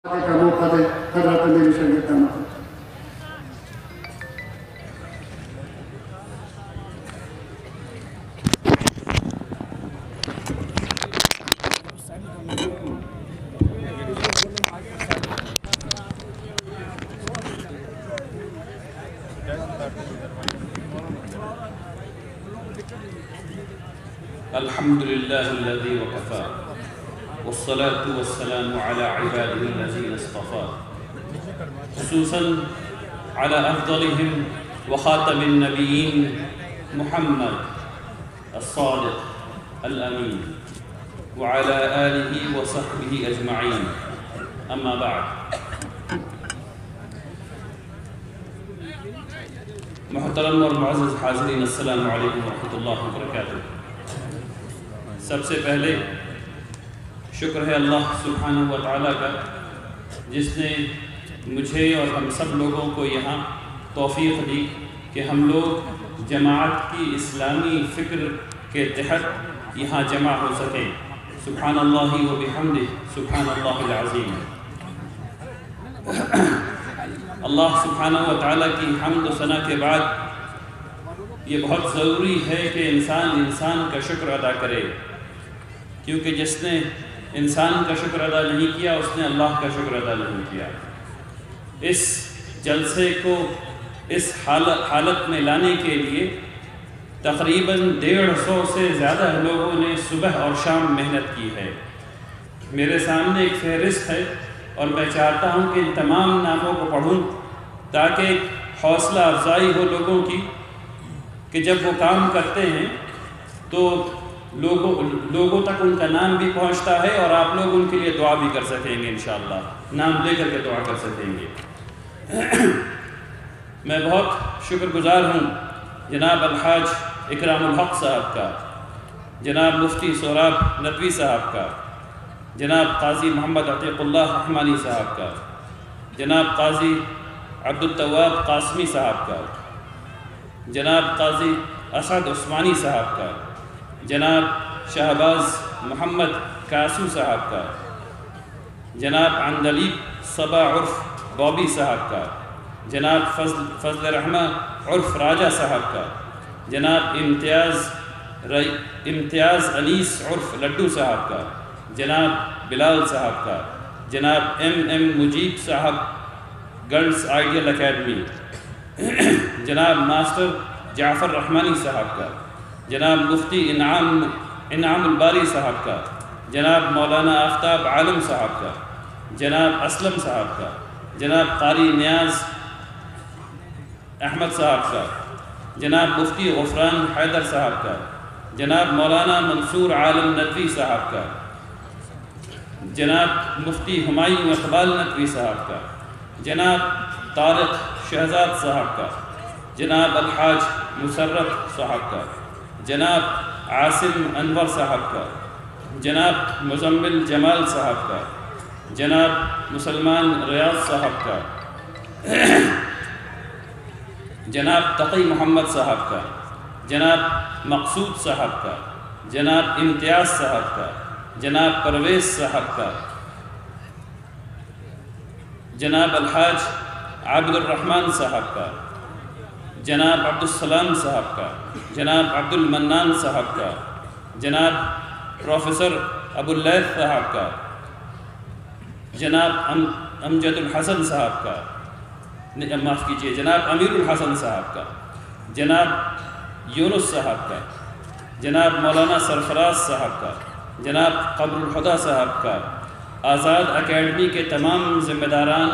کا موقع دے حضرت میری شریعت کا الحمد لله الذي وكفى والصلاة والسلام على عباده الذين اصطفى خصوصا على أفضلهم وخاتم النبيين محمد الصادق الأمين وعلى آله وصحبه أجمعين أما بعد محترم اور معزز حاضرین السلام علیکم ورحمۃ اللہ وبرکاتہ۔ سب سے پہلے شکر ہے اللہ سبحانہ و تعالیٰ کا جس نے مجھے اور ہم سب لوگوں کو یہاں توفیق دی کہ ہم لوگ جماعت کی اسلامی فکر کے تحت یہاں جمع ہو سکیں۔ سبحان اللہ و بحمدہ سبحان اللہ العظیم۔ اللہ سبحانہ و تعالیٰ کی حمد و ثنا کے بعد یہ بہت ضروری ہے کہ انسان کا شکر ادا کرے، کیونکہ جس نے انسان کا شکر ادا نہیں کیا اس نے اللہ کا شکر ادا نہیں کیا۔ اس جلسے کو اس حالت میں لانے کے لیے تقریباً 150 سے زیادہ لوگوں نے صبح اور شام محنت کی ہے۔ میرے سامنے ایک فہرست ہے اور میں چاہتا ہوں کہ ان تمام ناموں کو پڑھوں تاکہ حوصلہ افزائی ہو لوگوں کی کہ جب وہ کام کرتے ہیں تو لوگوں تک ان کا نام بھی پہنچتا ہے اور آپ لوگ ان کے لیے دعا بھی کر سکیں گے انشاءاللہ، نام لے کر کے دعا کر سکیں گے۔ میں بہت شکر گزار ہوں جناب الحاج اکرام الحق صاحب کا، جناب مفتی سہراب ندوی صاحب کا، جناب قاضی محمد عتیق اللہ رحمانی صاحب کا، جناب قاضی عبد التواب قاسمی صاحب کا، جناب قاضی اسد عثمانی صاحب کا، جناب شہباز محمد کاسو صاحب کا، جناب عندلیب صبا عرف بابی صاحب کا، جناب فضل رحمہ عرف راجہ صاحب کا، جناب امتیاز انیس عرف لڈو صاحب کا، جناب بلال صاحب کا، جناب ایم مجیب صاحب گرلز آئیڈیل اکیڈمی، جناب ماسٹر جعفر رحمانی صاحب کا، جناب مفتی انعام الباری صاحب کا، جناب مولانا آفتاب عالم صاحب کا، جناب اسلم صاحب کا، جناب قاری نیاز احمد صاحب کا، جناب مفتی غفران حیدر صاحب کا، جناب مولانا منصور عالم ندوی صاحب کا، جناب مفتی ہمایوں اقبال ندوی صاحب کا، جناب طارق شہزاد صاحب کا، جناب الحاج مسرت صاحب کا، جناب عاصم انور صاحب کا، جناب مزمل جمال صاحب کا، جناب مسلمان ریاض صاحب کا، جناب تقی محمد صاحب کا، جناب مقصود صاحب کا، جناب امتیاز صاحب کا، جناب پرویز صاحب کا، جناب الحاج عبد الرحمن صاحب کا، جناب عبد السلام صاحب کا، جناب عبد المنان صاحب کا، جناب پروفیسر ابو اللیث صاحب کا، جناب امجد الحسن صاحب کا، معاف کیجیے جناب امیر الحسن صاحب کا، جناب یونس صاحب کا، جناب مولانا سرفراز صاحب کا، جناب قبر الہدیٰ صاحب کا، آزاد اکیڈمی کے تمام ذمہ داران،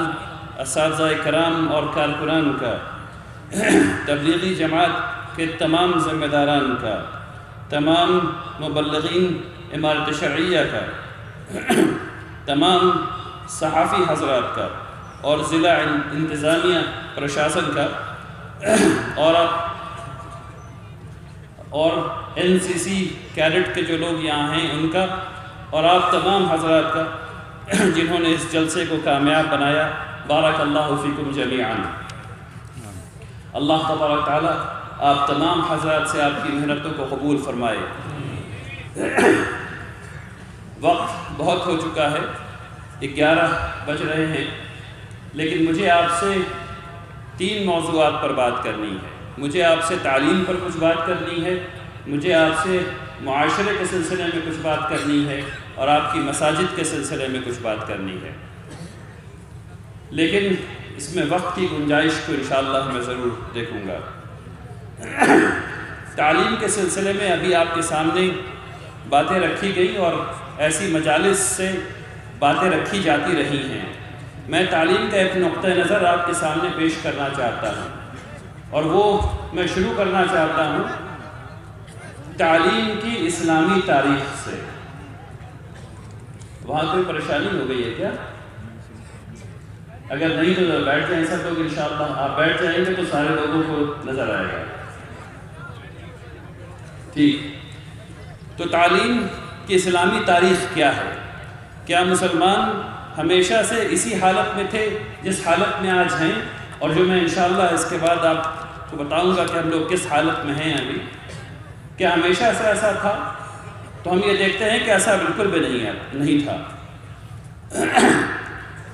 اساتذہ کرام اور کارکنان کا، تبلیغی جماعت کے تمام ذمہ داران کا، تمام مبلغین امارت شرعیہ کا، تمام صحافی حضرات کا اور ضلع انتظامیہ پرشاسن کا اور NCC کیڈٹ کے جو لوگ یہاں ہیں ان کا، اور آپ تمام حضرات کا جنہوں نے اس جلسے کو کامیاب بنایا۔ بارک اللہ فیکم جمیعاً۔ اللہ تبارک تعالیٰ آپ تمام حضرات سے آپ کی محنتوں کو قبول فرمائے۔ وقت بہت ہو چکا ہے، 11 بج رہے ہیں، لیکن مجھے آپ سے 3 موضوعات پر بات کرنی ہے۔ مجھے آپ سے تعلیم پر کچھ بات کرنی ہے، مجھے آپ سے معاشرے کے سلسلے میں کچھ بات کرنی ہے، اور آپ کی مساجد کے سلسلے میں کچھ بات کرنی ہے، لیکن اس میں وقت کی گنجائش کو انشاءاللہ میں ضرور دیکھوں گا۔ تعلیم کے سلسلے میں ابھی آپ کے سامنے باتیں رکھی گئی اور ایسی مجالس سے باتیں رکھی جاتی رہی ہیں۔ میں تعلیم کا ایک نقطہ نظر آپ کے سامنے پیش کرنا چاہتا ہوں، اور وہ میں شروع کرنا چاہتا ہوں تعلیم کی اسلامی تاریخ سے۔ وہاں کوئی پریشانی ہو گئی ہے کیا؟ اگر نہیں تو بیٹھ جائیں سب لوگ، انشاءاللہ آپ بیٹھ جائیں گے تو سارے لوگوں کو نظر آئے گا۔ ٹھیک، تو تعلیم کی اسلامی تاریخ کیا ہے؟ کیا مسلمان ہمیشہ سے اسی حالت میں تھے جس حالت میں آج ہیں؟ اور جو میں انشاءاللہ اس کے بعد آپ کو بتاؤں گا کہ ہم لوگ کس حالت میں ہیں ابھی، کیا ہمیشہ سے ایسا تھا؟ تو ہم یہ دیکھتے ہیں کہ ایسا بالکل بھی نہیں تھا۔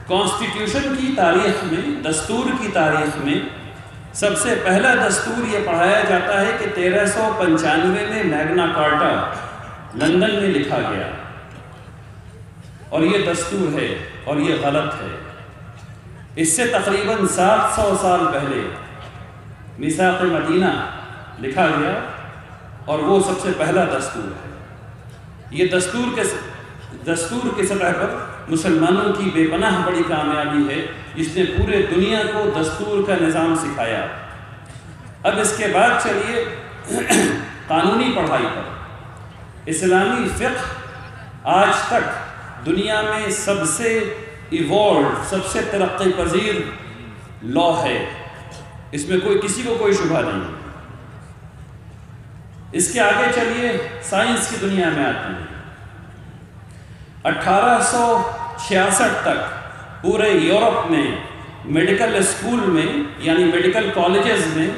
کانسٹیٹیوشن کی تاریخ میں، دستور کی تاریخ میں سب سے پہلا دستور یہ پڑھایا جاتا ہے کہ 1395 میں میگنا کارٹا لندن میں لکھا گیا، اور یہ دستور ہے اور یہ غلط ہے۔ اس سے تقریباً 700 سال پہلے میثاق مدینہ لکھا گیا، اور وہ سب سے پہلا دستور ہے۔ یہ دستور کے سطح پر مسلمانوں کی بے پناہ بڑی کامیابی ہے، جس نے پورے دنیا کو دستور کا نظام سکھایا۔ اب اس کے بعد چلیے قانونی پڑھائی پر۔ اسلامی فقہ آج تک دنیا میں سب سے ایوالوڈ، سب سے ترقی پذیر لا ہے، اس میں کسی کو کوئی شبہ نہیں۔ اس کے آگے چلیے سائنس کی دنیا میں آتے ہیں۔ 1866 تک پورے یورپ میں میڈیکل اسکول میں، یعنی میڈیکل کالجز میں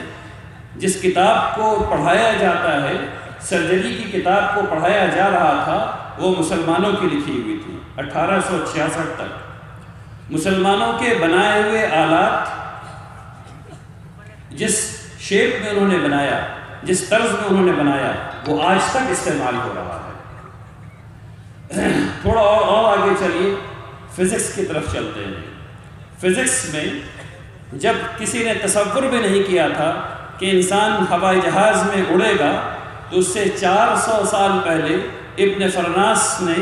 جس کتاب کو پڑھایا جاتا ہے، سرجری کی کتاب کو پڑھایا جا رہا تھا، وہ مسلمانوں کی لکھی ہوئی تھی۔ 1866 تک مسلمانوں کے بنائے ہوئے آلات، جس شیپ میں انہوں نے بنایا، جس طرز میں انہوں نے بنایا، وہ آج تک استعمال ہو رہا ہے۔ تھوڑا اور آگے چلیے، فزکس کی طرف چلتے ہیں۔ فزکس میں جب کسی نے تصور بھی نہیں کیا تھا کہ انسان ہوائی جہاز میں اڑے گا، تو اس سے 400 سال پہلے ابن فرناس نے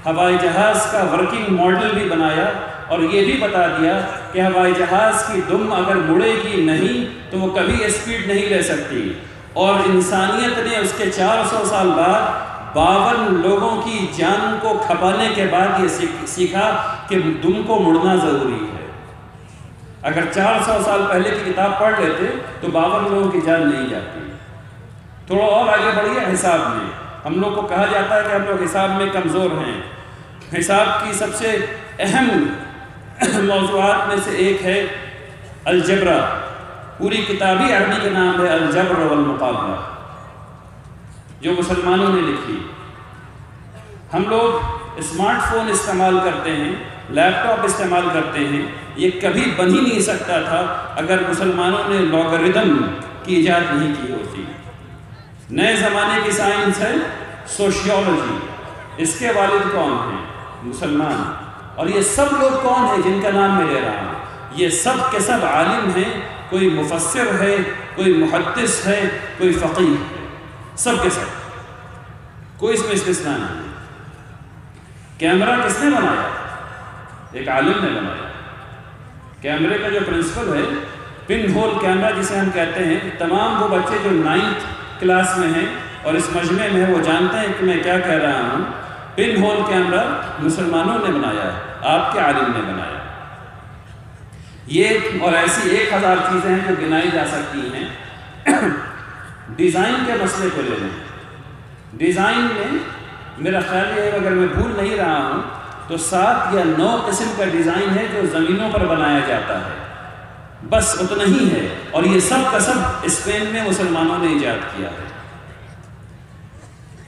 ہوائی جہاز کا ورکنگ ماڈل بھی بنایا، اور یہ بھی بتا دیا کہ ہوائی جہاز کی دم اگر مڑے گی نہیں تو وہ کبھی اسپیڈ نہیں لے سکتی۔ اور انسانیت نے اس کے 400 سال بعد 52 لوگوں کی جان کو کھپانے کے بعد یہ سیکھا کہ دم کو مڑنا ضروری ہے۔ اگر 400 سال پہلے کی کتاب پڑھ لیتے تو 52 لوگوں کی جان نہیں جاتی۔ تھوڑا اور آگے بڑھیے حساب میں۔ ہم لوگ کو کہا جاتا ہے کہ ہم لوگ حساب میں کمزور ہیں۔ حساب کی سب سے اہم موضوعات میں سے ایک ہے الجبرا۔ پوری کتابی عربی کا نام ہے الجبر والمقابلہ، جو مسلمانوں نے لکھی۔ ہم لوگ اسمارٹ فون استعمال کرتے ہیں، لیپ ٹاپ استعمال کرتے ہیں، یہ کبھی بن ہی نہیں سکتا تھا اگر مسلمانوں نے لاگرتم کی ایجاد نہیں کی ہوتی۔ نئے زمانے کی سائنس ہے سوشیولوجی، اس کے والد کون ہیں؟ مسلمان۔ اور یہ سب لوگ کون ہیں جن کا نام میں لے رہا ہوں؟ یہ سب کے سب عالم ہیں، کوئی مفسر ہے، کوئی محدث ہے، کوئی فقیہ ہے، سب کے سب، کوئی اس میں استثناء نہیں۔ کیمرہ کس نے بنایا؟ ایک عالم نے بنایا۔ کیمرے کا جو پرنسپل ہے پن ہول کیمرہ جسے ہم کہتے ہیں، تمام وہ بچے جو 9th کلاس میں ہیں اور اس مجمع میں ہیں وہ جانتے ہیں کہ میں کیا کہہ رہا ہوں۔ پن ہول کیمرہ مسلمانوں نے بنایا ہے، آپ کے عالم نے بنایا۔ یہ اور ایسی 1000 چیزیں ہیں جو گنائی جا سکتی ہیں۔ ڈیزائن کے مسئلے کو لے لیں۔ ڈیزائن میں میرا خیال ہے اگر میں بھول نہیں رہا ہوں تو 7 یا 9 قسم کا ڈیزائن ہے جو زمینوں پر بنایا جاتا ہے، بس اتنا ہی ہے، اور یہ سب کا سب اسپین میں مسلمانوں نے ایجاد کیا ہے۔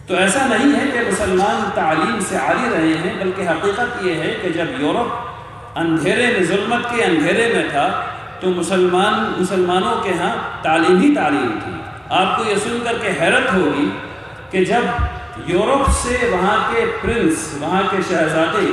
تو ایسا نہیں ہے کہ مسلمان تعلیم سے عاری رہے ہیں، بلکہ حقیقت یہ ہے کہ جب یورپ اندھیرے میں، ظلمت کے اندھیرے میں تھا، تو مسلمانوں کے ہاں تعلیم ہی تعلیم تھی۔ آپ کو یہ سن کر کے حیرت ہوگی کہ جب یورپ سے وہاں کے پرنس، وہاں کے شہزادے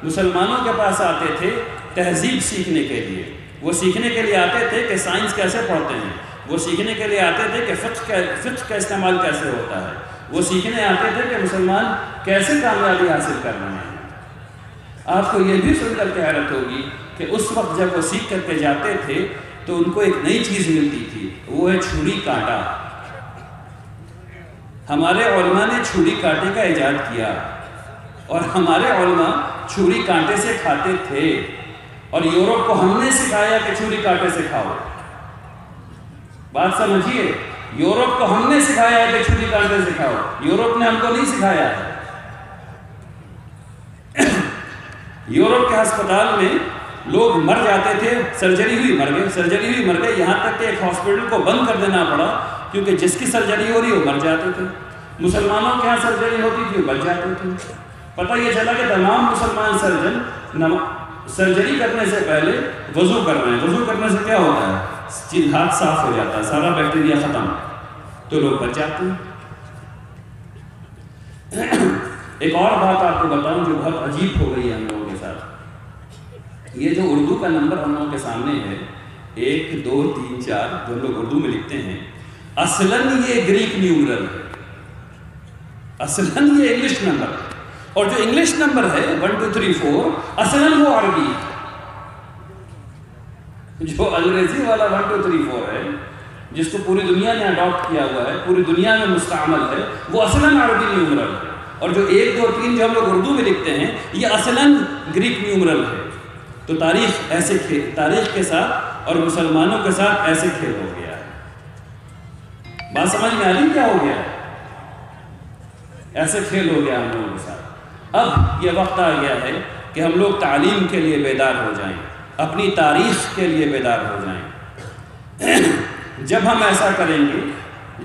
مسلمانوں کے پاس آتے تھے تہذیب سیکھنے کے لیے، وہ سیکھنے کے لیے آتے تھے کہ سائنس کیسے پڑھتے ہیں، وہ سیکھنے کے لیے آتے تھے کہ فقہ کا استعمال کیسے ہوتا ہے، وہ سیکھنے آتے تھے کہ مسلمان کیسے کامیابی حاصل کر رہے ہیں۔ آپ کو یہ بھی سن کر کے حیرت ہوگی کہ اس وقت جب وہ سیکھ کر کے جاتے تھے تو ان کو ایک نئی چیز ملتی تھی، وہ ہے چھری کانٹا۔ ہمارے علماء نے چھری کانٹے کا ایجاد کیا، اور ہمارے علماء چھری کانٹے سے کھاتے تھے، اور یورپ کو ہم نے سکھایا کہ چھری کانٹے سے کھاؤ۔ بات سمجھیے، یورپ کو ہم نے سکھایا ہے کہ چھری کانٹے سے کھاؤ، یورپ نے ہم کو نہیں سکھایا ہے۔ یورپ کے ہسپتال میں لوگ مر جاتے تھے، سرجری ہوئی مر گئے، یہاں تک کہ ایک ہاسپٹل کو بند کر دینا پڑا، کیونکہ جس کی سرجری ہو رہی وہ مر جاتے تھے۔ مسلمانوں کے ہاں سرجری ہوتی تھی وہ بچ جاتے تھے۔ پتہ یہ چلا کہ تمام مسلمان سرجن سرجری کرنے سے پہلے وضو کر رہے ہیں۔ وضو کرنے سے کیا ہوتا ہے؟ ہاتھ صاف ہو جاتا ہے، سارا بیکٹیریا ختم، تو لوگ بچ جاتے ہیں۔ ایک اور بات آپ کو بتاؤں جو بہت عجیب ہو گئی ہے ہم لوگوں کے ساتھ۔ یہ جو اردو کا نمبر ہم لوگوں کے سامنے ہے 1 2 3 4 جو ہم لوگ اردو میں لکھتے ہیں، اصلاً یہ گریک نیومرل ہے، اصلاً یہ انگلش نمبر ہے، اور جو انگلش نمبر ہے 1 2 3 4 اصلاً وہ عربی ہے۔ جو انگریزی والا 1 2 3 4 ہے، جس کو پوری دنیا نے اڈاپٹ کیا ہوا ہے، پوری دنیا میں مستعمل ہے، وہ اصلاً عربی نیومرل ہے، اور جو 1 2 3 جو ہم لوگ اردو میں لکھتے ہیں یہ اصلاً گریک نیومرل ہے۔ تو تاریخ کے ساتھ اور مسلمانوں کے ساتھ ایسے کھیل ہو گیا ہے۔ بات سمجھ میں آ رہی کیا ہو گیا ہے؟ ایسے کھیل ہو گیا ہم لوگوں کے ساتھ۔ اب یہ وقت آ گیا ہے کہ ہم لوگ تعلیم کے لیے بیدار ہو جائیں، اپنی تاریخ کے لیے بیدار ہو جائیں۔ جب ہم ایسا کریں گے،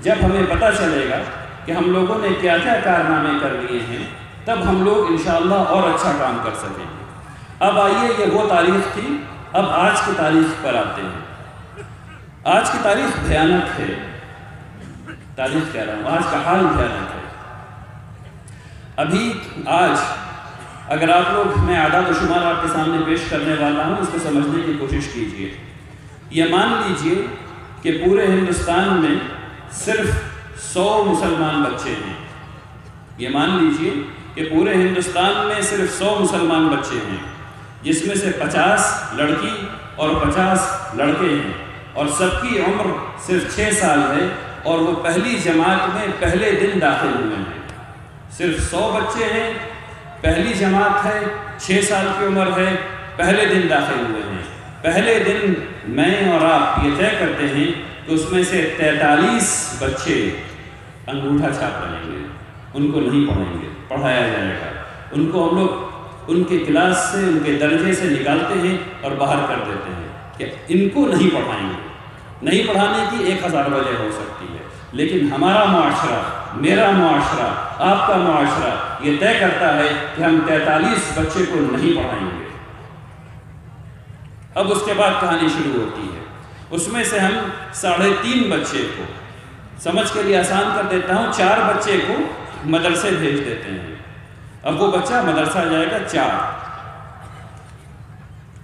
جب ہمیں پتہ چلے گا کہ ہم لوگوں نے کیا کیا کارنامے کر لیے ہیں، تب ہم لوگ انشاءاللہ اور اچھا کام کر سکیں گے۔ اب آئیے، یہ وہ تاریخ تھی، اب آج کی تاریخ پر آتے ہیں۔ آج کی تاریخ بھیانک ہے، تاریخ کہہ رہا ہوں، آج کا حال بھیانک ہے۔ ابھی آج اگر آپ لوگ، میں اعداد و شمار آپ کے سامنے پیش کرنے والا ہوں، اس کو سمجھنے کی کوشش کیجئے۔ یہ مان لیجئے کہ پورے ہندوستان میں صرف 100 مسلمان بچے ہیں۔ یہ مان لیجئے کہ پورے ہندوستان میں صرف 100 مسلمان بچے ہیں، جس میں سے 50 لڑکی اور 50 لڑکے ہیں، اور سب کی عمر صرف 6 سال ہے، اور وہ پہلی جماعت میں پہلے دن داخل ہوئے ہیں۔ صرف 100 بچے ہیں، پہلی جماعت ہے، 6 سال کی عمر ہے، پہلے دن داخل ہوئے ہیں۔ پہلے دن میں اور آپ یہ طے کرتے ہیں کہ اس میں سے 43 بچے انگوٹھا چھاپ رہیں گے، ان کو نہیں پڑھیں گے، پڑھایا جائے گا۔ ان کو ہم لوگ ان کے کلاس سے، ان کے درجے سے نکالتے ہیں اور باہر کر دیتے ہیں کہ ان کو نہیں پڑھائیں گے۔ نہیں پڑھانے کی 1000 وجہ ہو سکتی ہے، لیکن ہمارا معاشرہ، میرا معاشرہ، آپ کا معاشرہ یہ طے کرتا ہے کہ ہم 43 بچے کو نہیں پڑھائیں گے۔ اب اس کے بعد کہانی شروع ہوتی ہے۔ اس میں سے ہم 3.5 بچے کو، سمجھ کے لیے آسان کر دیتا ہوں، 4 بچے کو مدرسے بھیج دیتے ہیں۔ اب وہ بچہ مدرسہ جائے گا 4،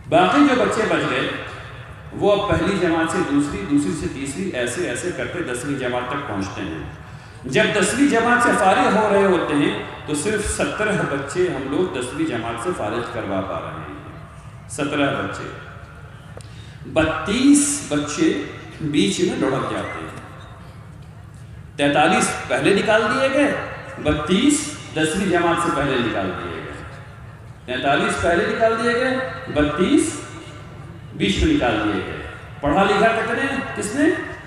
باقی جو بچے بچ گئے وہ اب پہلی جماعت سے دوسری، دوسری سے تیسری، ایسے ایسے کرتے 10ویں جماعت تک پہنچتے ہیں۔ جب 10ویں جماعت سے فارغ ہو رہے ہوتے ہیں تو صرف 17 بچے ہم لوگ 10ویں جماعت سے فارغ کروا پا رہے ہیں۔ 17 بچے، 32 بچے بیچ میں لڑک جاتے ہیں۔ 43 پہلے نکال دیے گئے، 32 10ویں جماعت سے پہلے نکال دیے گئے۔ 43 پہلے نکال دیے گئے، 32 بیچ میں نکال دیے گئے۔ پڑھا لکھا کتنے؟ کس نے؟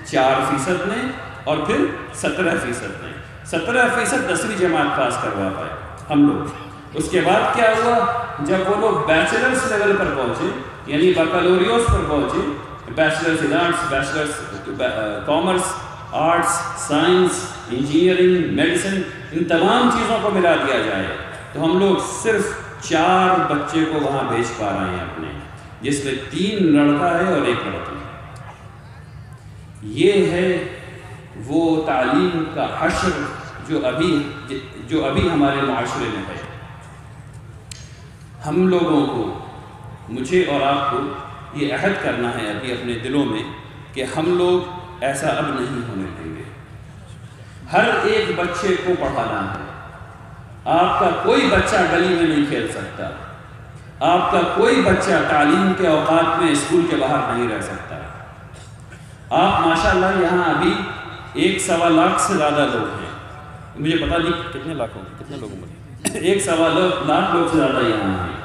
4% نے، اور پھر 17% نے۔ 17% 10ویں جماعت پاس کروا پائے ہم لوگ۔ اس کے بعد کیا ہوا؟ جب وہ لوگ بیچلرس لیول پر پہنچے، یعنی بکالوریوس پر پہنچے، bachelors in arts, bachelors commerce, arts, science, engineering, medicine, ان تمام چیزوں کو ملا دیا جائے تو ہم لوگ صرف 4 بچے کو وہاں بھیج پا رہے ہیں اپنے، جس میں 3 لڑکا ہے اور 1 لڑکی۔ یہ ہے وہ تعلیم کا حشر جو ابھی ہمارے معاشرے میں ہے۔ ہم لوگوں کو، مجھے اور آپ کو یہ عہد کرنا ہے ابھی اپنے دلوں میں کہ ہم لوگ ایسا اب نہیں ہونے دیں گے۔ ہر ایک بچے کو پڑھانا ہے۔ آپ کا کوئی بچہ گلی میں نہیں کھیل سکتا، آپ کا کوئی بچہ تعلیم کے اوقات میں اسکول کے باہر نہیں رہ سکتا۔ آپ ماشاءاللہ یہاں ابھی 1.25 لاکھ سے زیادہ لوگ ہیں، مجھے پتہ نہیں کتنے لوگوں میں 1.25 لاکھ لوگ سے زیادہ یہاں ہیں۔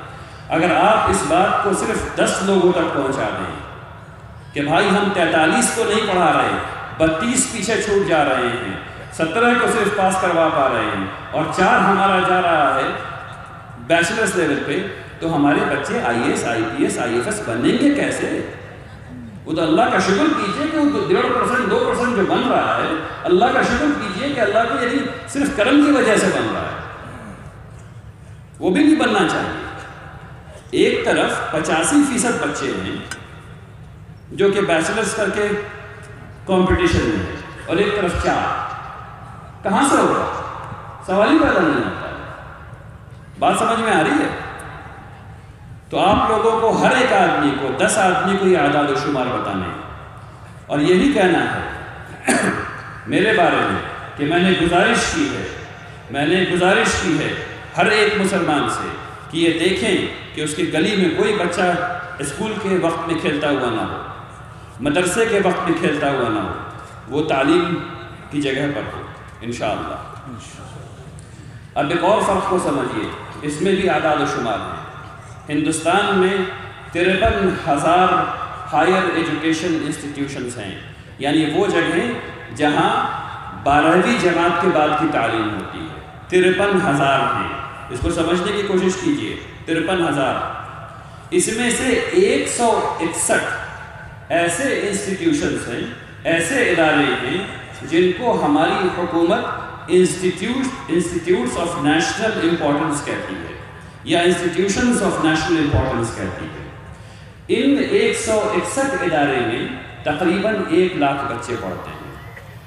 اگر آپ اس بات کو صرف 10 لوگوں تک پہنچا دیں کہ بھائی ہم 43 کو نہیں پڑھا رہے، 32 پیچھے چھوٹ جا رہے ہیں، 17 کو صرف پاس کروا پا رہے ہیں اور 4 ہمارا جا رہا ہے بیچلرس لیول پہ، تو ہمارے بچے IAS IPS IFS بنیں گے کیسے؟ وہ تو اللہ کا شکر کیجئے کہ وہ 1.5% 2% جو بن رہا ہے، اللہ کا شکر کیجئے کہ اللہ کو یعنی صرف کرم کی وجہ سے بن رہا ہے، وہ بھی نہیں بننا چاہیے۔ ایک طرف 85% بچے ہیں جو کہ بیچلرس کر کے کمپٹیشن میں ہیں اور ایک طرف 4، کہاں سے ہوگا؟ سوال ہی پیدا نہیں ہوتا ہے۔ بات سمجھ میں آ رہی ہے؟ تو آپ لوگوں کو ہر ایک آدمی کو 10 آدمی کو یہ اعداد و شمار بتانے ہیں اور یہی کہنا ہے میرے بارے میں کہ میں نے گزارش کی ہے ہر ایک مسلمان سے کہ یہ دیکھیں کہ اس کی گلی میں کوئی بچہ اسکول کے وقت میں کھیلتا ہوا نہ ہو، مدرسے کے وقت میں کھیلتا ہوا نہ ہو، وہ تعلیم کی جگہ پر ہو انشاءاللہ۔ اب ایک اور فرق کو سمجھیے، اس میں بھی اعداد و شمار ہیں۔ ہندوستان میں 53,000 ہائر ایجوکیشن انسٹیٹیوشنز ہیں، یعنی وہ جگہیں جہاں 12ویں جماعت کے بعد کی تعلیم ہوتی ہے۔ 53,000 ہیں، اس کو سمجھنے کی کوشش کیجئے۔ 53,000، اس میں سے 161 ایسے انسٹیٹیوشنز ہیں، ایسے ادارے ہیں جن کو ہماری حکومت انسٹیٹیوٹس آف نیشنل امپورٹنس کہتی ہے یا انسٹیٹیوشنز آف نیشنل امپورٹنس کہتی ہے۔ ان 161 ادارے میں تقریباً 1 لاکھ بچے پڑھتے ہیں۔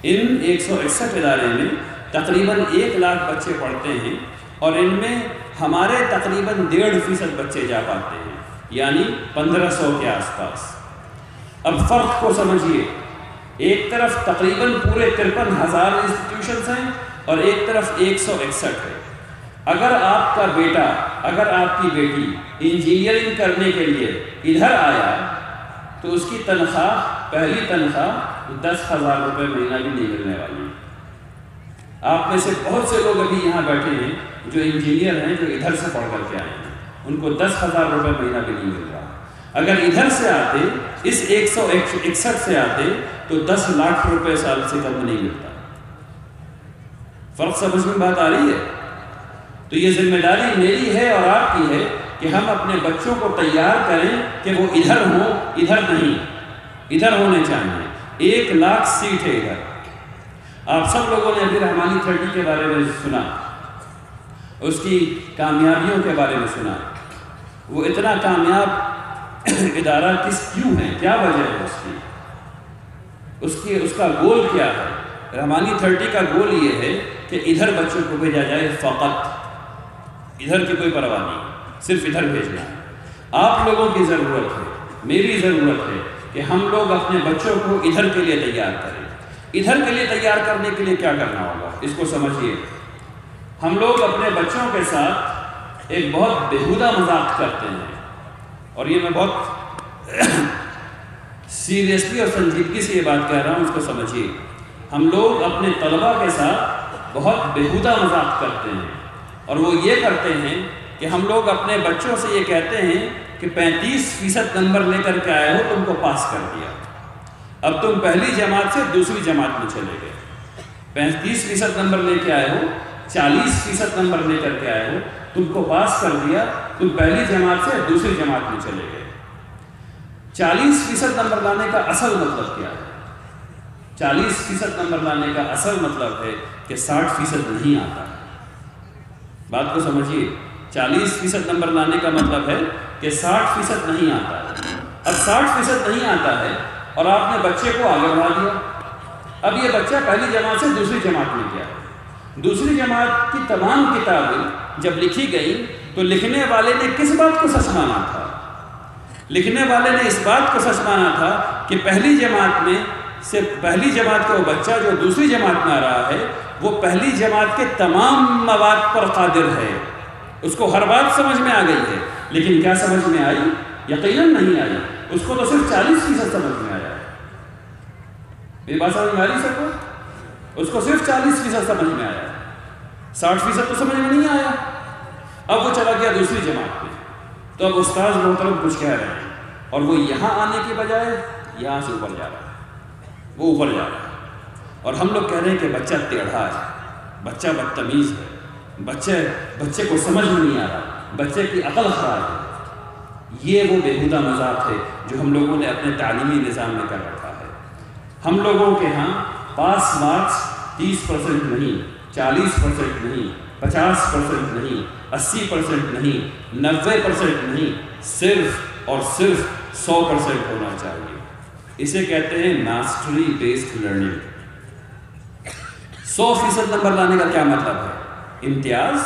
ان 161 ادارے میں تقریباً 1 لاکھ بچے پڑھتے ہیں اور ان میں ہمارے تقریباً 1.5% بچے جا پاتے ہیں، یعنی 1500 کے آس پاس۔ اب فرق کو سمجھیے، ایک طرف تقریباً پورے 53,000 انسٹیٹیوشنز ہیں اور ایک طرف 161 ہے۔ اگر آپ کا بیٹا، اگر آپ کی بیٹی انجینئرنگ کرنے کے لیے ادھر آیا تو اس کی تنخواہ، پہلی تنخواہ 10,000 روپے مہینہ بھی نہیں ملنے والی۔ آپ میں سے بہت سے لوگ ابھی یہاں بیٹھے ہیں جو انجینئر ہیں، جو ادھر سے پڑھ کر کے آئے ہیں، ان کو 10,000 روپے مہینہ بھی نہیں مل رہا۔ اگر ادھر سے آتے، اس 161 سے آتے تو 10 لاکھ روپے سال سے کم نہیں ملتا۔ فرق سمجھ میں بات آ رہی ہے؟ تو یہ ذمہ داری میری ہے اور آپ کی ہے کہ ہم اپنے بچوں کو تیار کریں کہ وہ ادھر ہوں، ادھر نہیں، ادھر ہونے چاہیے۔ 1 لاکھ سیٹ ہے ادھر۔ آپ سب لوگوں نے ابھی رحمانی 30 کے بارے میں سنا، اس کی کامیابیوں کے بارے میں سنا۔ وہ اتنا کامیاب ادارہ کیوں ہے، کیا وجہ ہے اس کی، اس کا گول کیا ہے؟ رحمانی 30 کا گول یہ ہے کہ ادھر بچوں کو بھیجا جائے، فقط ادھر کی کوئی پرواہ نہیں، صرف ادھر بھیجنا ہے۔ آپ لوگوں کی ضرورت ہے، میری ضرورت ہے کہ ہم لوگ اپنے بچوں کو ادھر کے لیے تیار کریں۔ ادھر کے لیے تیار کرنے کے لیے کیا کرنا ہوگا، اس کو سمجھیے۔ ہم لوگ اپنے بچوں کے ساتھ ایک بہت بیہودہ مذاق کرتے ہیں، اور یہ میں بہت سیریسلی اور سنجیدگی سے یہ بات کہہ رہا ہوں، اس کو سمجھیے۔ ہم لوگ اپنے طلباء کے ساتھ بہت بیہودہ مذاق کرتے ہیں، اور وہ یہ کرتے ہیں کہ ہم لوگ اپنے بچوں سے یہ کہتے ہیں کہ 35% نمبر لے کر کے آئے ہو، تم کو پاس کر دیا، اب تم پہلی جماعت سے دوسری جماعت میں چلے گئے۔ 35% نمبر لے کے آئے ہو، 40% نمبر لے کر کے آئے ہو، تم کو پاس کر دیا، تم پہلی جماعت سے دوسری جماعت میں چلے گئے۔ 40% نمبر لانے کا اصل مطلب کیا ہے؟ 40% نمبر لانے کا اصل مطلب ہے کہ 60% نہیں آتا ہے۔ بات کو سمجھیے، 40% نمبر لانے کا مطلب ہے کہ 60% نہیں آتا ہے۔ اب 60% نہیں آتا ہے اور آپ نے بچے کو آگے بڑھا دیا، اب یہ بچہ پہلی جماعت سے دوسری جماعت میں گیا۔ دوسری جماعت کی تمام کتابیں جب لکھی گئیں تو لکھنے والے نے کس بات کو سچ مانا تھا؟ لکھنے والے نے اس بات کو سچ مانا تھا کہ پہلی جماعت میں سے پہلی جماعت کا وہ بچہ جو دوسری جماعت میں آ رہا ہے وہ پہلی جماعت کے تمام مواد پر قادر ہے، اس کو ہر بات سمجھ میں آ گئی ہے۔ لیکن کیا سمجھ میں آئی؟ یقیناً نہیں آئی، اس کو تو صرف 40% سمجھ میں آیا۔ میری بات سمجھ میں آ رہی سب کو؟ اس کو صرف 40% سمجھ میں آیا، 60% تو سمجھ میں نہیں آیا۔ اب وہ چلا گیا دوسری جماعت میں، تو اب استاذ محترم کچھ کہہ رہے ہیں اور وہ یہاں آنے کی بجائے یہاں سے اوپر جا رہا ہے، وہ اوپر جا رہا ہے، اور ہم لوگ کہہ رہے ہیں کہ بچہ ٹیڑھا ہے، بچہ بدتمیز ہے، بچے کو سمجھ میں نہیں آ رہا، بچے کی عقل خراب ہے۔ یہ وہ بےہودہ مذاق ہے جو ہم لوگوں نے اپنے تعلیمی نظام میں کر رکھا ہے۔ ہم لوگوں کے ہاں پاس مارکس 30% نہیں، 40% نہیں، 50% نہیں، 80% نہیں، 90% نہیں، صرف اور صرف 100% ہونا چاہیے۔ اسے کہتے ہیں ماسٹری بیسڈ لرننگ۔ 100% نمبر لانے کا کیا مطلب ہے؟ امتیاز،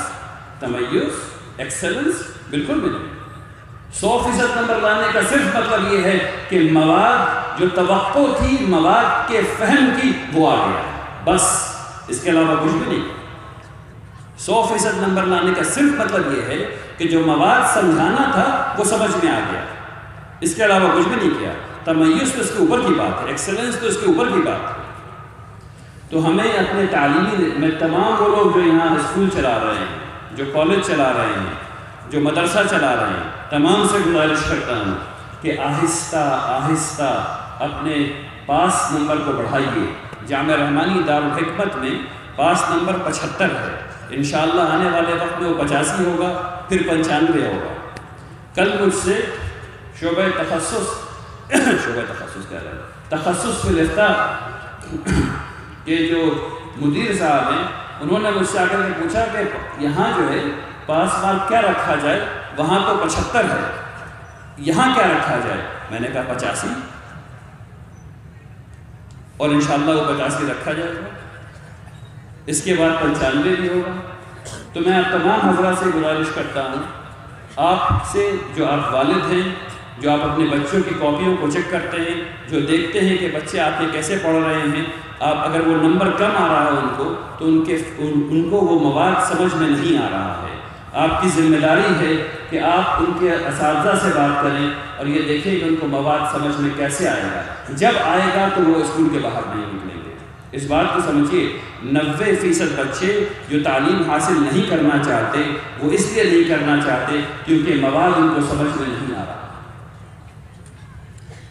تمیز، ایکسلنس؟ بالکل بھی نہیں۔ 100% نمبر لانے کا صرف مطلب یہ ہے کہ مواد جو توقع تھی مواد کے فہم کی وہ آ گیا، بس، اس کے علاوہ کچھ بھی نہیں۔ 100% نمبر لانے کا صرف مطلب یہ ہے کہ جو مواد سمجھانا تھا وہ سمجھ میں آ گیا، اس کے علاوہ کچھ بھی نہیں کیا۔ تمیز تو اس کے اوپر کی بات ہے، ایکسلنس تو اس کے اوپر کی بات ہے۔ تو ہمیں اپنے تعلیمی میں تمام وہ لوگ جو یہاں اسکول چلا رہے ہیں، جو کالج چلا رہے ہیں، جو مدرسہ چلا رہے ہیں، تمام سے گزارش کرتا ہوں کہ آہستہ آہستہ اپنے پاس نمبر کو بڑھائیے۔ جامعہ رحمانی دارالحکمت میں پاس نمبر 75 ہے، انشاءاللہ آنے والے وقت میں وہ 85 ہوگا، پھر 95 ہوگا۔ کل مجھ سے شعبہ تخصص کہہ رہے ہیں، تخصص فی الافتاء کے جو مدیر صاحب ہیں، انہوں نے مجھ سے آ کر کے پوچھا کہ یہاں جو ہے پاس مارک کیا رکھا جائے؟ وہاں تو 75 ہے، یہاں کیا رکھا جائے؟ میں نے کہا 85، اور انشاءاللہ وہ 85 رکھا جائے گا، اس کے بعد 95 بھی ہوگا۔ تو میں آپ تمام حضرات سے گزارش کرتا ہوں، آپ سے جو آپ والد ہیں، جو آپ اپنے بچوں کی کاپیوں کو چیک کرتے ہیں، جو دیکھتے ہیں کہ بچے آپ کے کیسے پڑھ رہے ہیں، آپ اگر وہ نمبر کم آ رہا ہے ان کو تو ان کو وہ مواد سمجھ میں نہیں آ رہا ہے۔ آپ کی ذمہ داری ہے کہ آپ ان کے اساتذہ سے بات کریں اور یہ دیکھیں کہ ان کو مواد سمجھ میں کیسے آئے گا۔ جب آئے گا تو وہ اسکول کے باہر نہیں نکلیں گے۔ اس بات کو سمجھیے، 90% بچے جو تعلیم حاصل نہیں کرنا چاہتے وہ اس لیے نہیں کرنا چاہتے کیونکہ مواد ان کو سمجھ میں نہیں آ رہا۔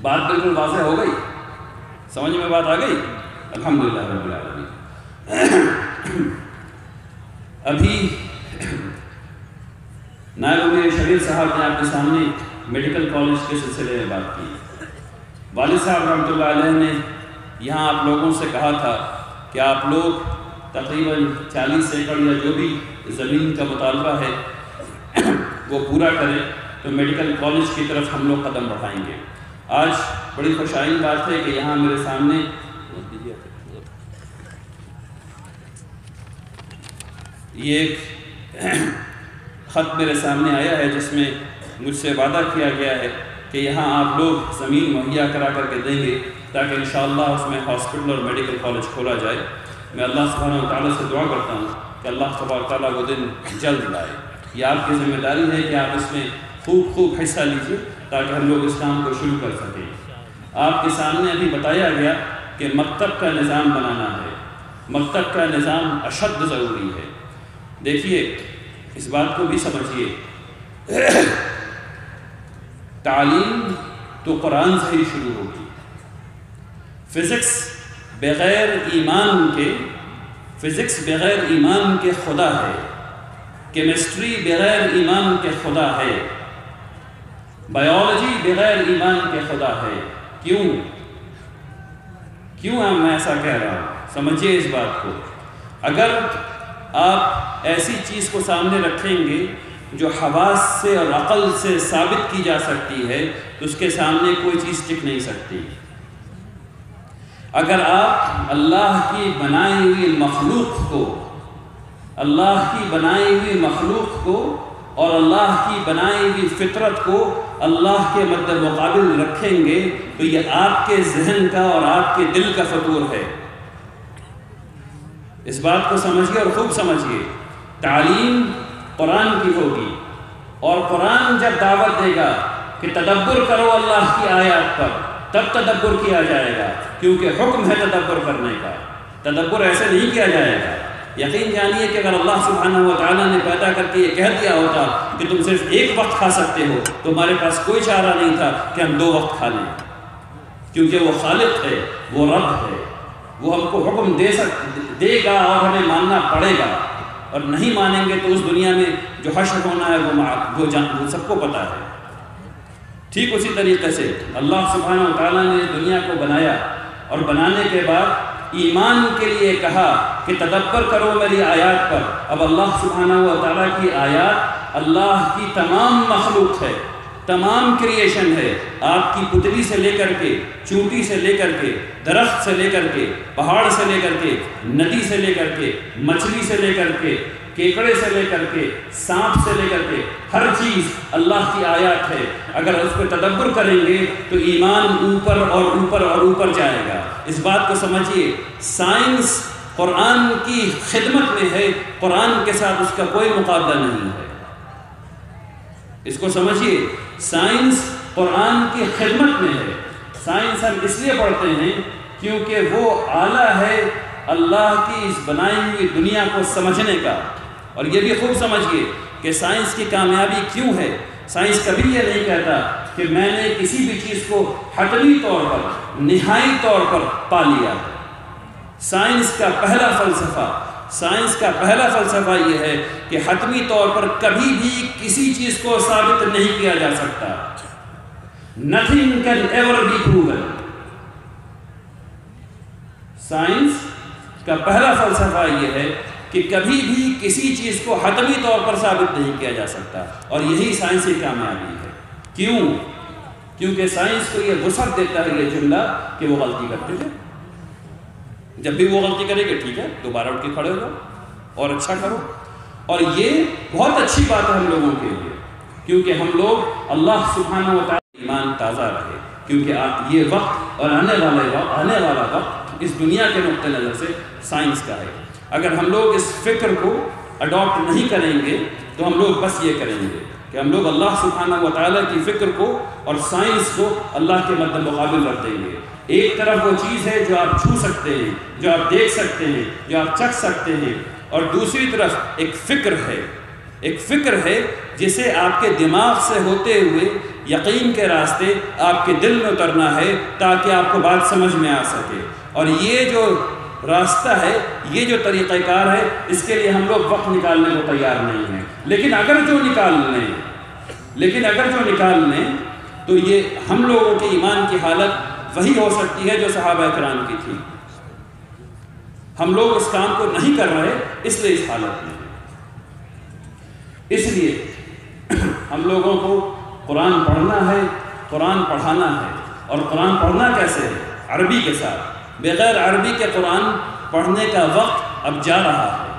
بات بالکل واضح ہو گئی، سمجھ میں بات آ گئی؟ الحمدللہ رب العالمین۔ ابھی نائب امیر شبیر صاحب نے آپ کے سامنے میڈیکل کالج کے سلسلے میں بات کی۔ والد صاحب رحمۃ اللہ علیہ نے یہاں آپ لوگوں سے کہا تھا کہ آپ لوگ تقریباً 40 ایکڑ یا جو بھی زمین کا مطالبہ ہے وہ پورا کریں تو میڈیکل کالج کی طرف ہم لوگ قدم بڑھائیں گے۔ آج بڑی خوشائن بات ہے کہ یہاں میرے سامنے یہ ایک خط میرے سامنے آیا ہے جس میں مجھ سے وعدہ کیا گیا ہے کہ یہاں آپ لوگ زمین مہیا کرا کر کے دیں گے تاکہ انشاءاللہ اس میں ہاسپٹل اور میڈیکل کالج کھولا جائے۔ میں اللہ سبحانہ و تعالیٰ سے دعا کرتا ہوں کہ اللہ تبارک تعالیٰ وہ دن جلد لائے۔ یہ آپ کی ذمہ داری ہے کہ آپ اس میں خوب حصہ لیجیے تاکہ ہم لوگ اس کام کو شروع کر سکیں۔ آپ کے سامنے ابھی بتایا گیا کہ مکتب کا نظام بنانا ہے، مکتب کا نظام اشد ضروری ہے۔ دیکھیے اس بات کو بھی سمجھیے، تعلیم تو قرآن سے ہی شروع ہوگی۔ فزکس بغیر ایمان کے خدا ہے، کیمسٹری بغیر ایمان کے خدا ہے، بایولوجی بغیر ایمان کے خدا ہے۔ کیوں میں ایسا کہہ رہا ہوں؟ سمجھیے اس بات کو۔ اگر آپ ایسی چیز کو سامنے رکھیں گے جو حواس سے اور عقل سے ثابت کی جا سکتی ہے تو اس کے سامنے کوئی چیز ٹک نہیں سکتی۔ اگر آپ اللہ کی بنائی ہوئی مخلوق کو اور اللہ کی بنائی ہوئی فطرت کو اللہ کے مد مقابل رکھیں گے تو یہ آپ کے ذہن کا اور آپ کے دل کا فطور ہے۔ اس بات کو سمجھیے اور خوب سمجھیے، تعلیم قرآن کی ہوگی، اور قرآن جب دعوت دے گا کہ تدبر کرو اللہ کی آیات پر، تب تدبر کیا جائے گا، کیونکہ حکم ہے تدبر کرنے کا۔ تدبر ایسے نہیں کیا جائے گا۔ یقین جانیے کہ اگر اللہ سبحانہ و تعالیٰ نے پیدا کر کے یہ کہہ دیا ہوتا کہ تم صرف ایک وقت کھا سکتے ہو تو ہمارے پاس کوئی چارہ نہیں تھا کہ ہم 2 وقت کھا لیں، کیونکہ وہ خالق ہے، وہ رب ہے، وہ ہم کو حکم دے گا اور ہمیں ماننا پڑے گا، اور نہیں مانیں گے تو اس دنیا میں جو حشر ہونا ہے وہ سب کو پتہ ہے۔ ٹھیک اسی طریقے سے اللہ سبحانہ و تعالیٰ نے دنیا کو بنایا، اور بنانے کے بعد ایمان کے لیے کہا کہ تدبر کرو میری آیات پر۔ اب اللہ سبحانہ و تعالیٰ کی آیات اللہ کی تمام مخلوق ہے، تمام کریشن ہے، آپ کی پتلی سے لے کر کے، چونٹی سے لے کر کے، درخت سے لے کر کے، پہاڑ سے لے کر کے، ندی سے لے کر کے، مچھلی سے لے کر کے، کیکڑے سے لے کر کے، سانپ سے لے کر کے، ہر چیز اللہ کی آیات ہے۔ اگر اس پہ تدبر کریں گے تو ایمان اوپر اور اوپر اور اوپر جائے گا۔ اس بات کو سمجھیے، سائنس قرآن کی خدمت میں ہے، قرآن کے ساتھ اس کا کوئی مقابلہ نہیں ہے۔ اس کو سمجھیے، سائنس قرآن کی خدمت میں ہے۔ سائنس ہم اس لیے پڑھتے ہیں کیونکہ وہ آلہ ہے اللہ کی اس بنائی ہوئی دنیا کو سمجھنے کا۔ اور یہ بھی خوب سمجھیے کہ سائنس کی کامیابی کیوں ہے۔ سائنس کبھی یہ نہیں کہتا کہ میں نے کسی بھی چیز کو حتمی طور پر، نہائی طور پر پا لیا ہے۔ سائنس کا پہلا فلسفہ یہ ہے کہ حتمی طور پر کبھی بھی کسی چیز کو ثابت نہیں کیا جا سکتا۔ Nothing can ever be proven۔ Science کا پہلا فلسفہ یہ ہے کہ کبھی بھی کسی چیز کو حتمی طور پر ثابت نہیں کیا جا سکتا، اور یہی سائنس کی کامیابی ہے۔ کیوں؟ کیونکہ سائنس کو یہ وسعت دیتا ہے یہ جملہ کہ وہ غلطی کرتے تھے، جب بھی وہ غلطی کرے گا ٹھیک ہے، دوبارہ اٹھ کے کھڑے ہو جاؤ اور اچھا کرو۔ اور یہ بہت اچھی بات ہے ہم لوگوں کے لیے، کیونکہ ہم لوگ اللہ سبحانہ و تعالیٰ ایمان تازہ رہے، کیونکہ یہ وقت اور آنے والا وقت اس دنیا کے نقطہ نظر سے سائنس کا ہے۔ اگر ہم لوگ اس فکر کو اڈاپٹ نہیں کریں گے تو ہم لوگ بس یہ کریں گے کہ ہم لوگ اللہ سبحانہ و تعالیٰ کی فکر کو اور سائنس کو اللہ کے مد مقابل رکھ دیں گے۔ ایک طرف وہ چیز ہے جو آپ چھو سکتے ہیں، جو آپ دیکھ سکتے ہیں، جو آپ چکھ سکتے ہیں، اور دوسری طرف ایک فکر ہے جسے آپ کے دماغ سے ہوتے ہوئے یقین کے راستے آپ کے دل میں اترنا ہے تاکہ آپ کو بات سمجھ میں آ سکے۔ اور یہ جو راستہ ہے، یہ جو طریقہ کار ہے، اس کے لیے ہم لوگ وقت نکالنے کو تیار نہیں ہیں۔ لیکن اگر جو نکال لیں تو یہ ہم لوگوں کے ایمان کی حالت وہی ہو سکتی ہے جو صحابہ کرام کی تھی۔ ہم لوگ اس کام کو نہیں کر رہے، اس لیے اس حالت میں۔ اس لیے ہم لوگوں کو قرآن پڑھنا ہے، قرآن پڑھانا ہے، اور قرآن پڑھنا کیسے ہے؟ عربی کے ساتھ۔ بغیر عربی کے قرآن پڑھنے کا وقت اب جا رہا ہے۔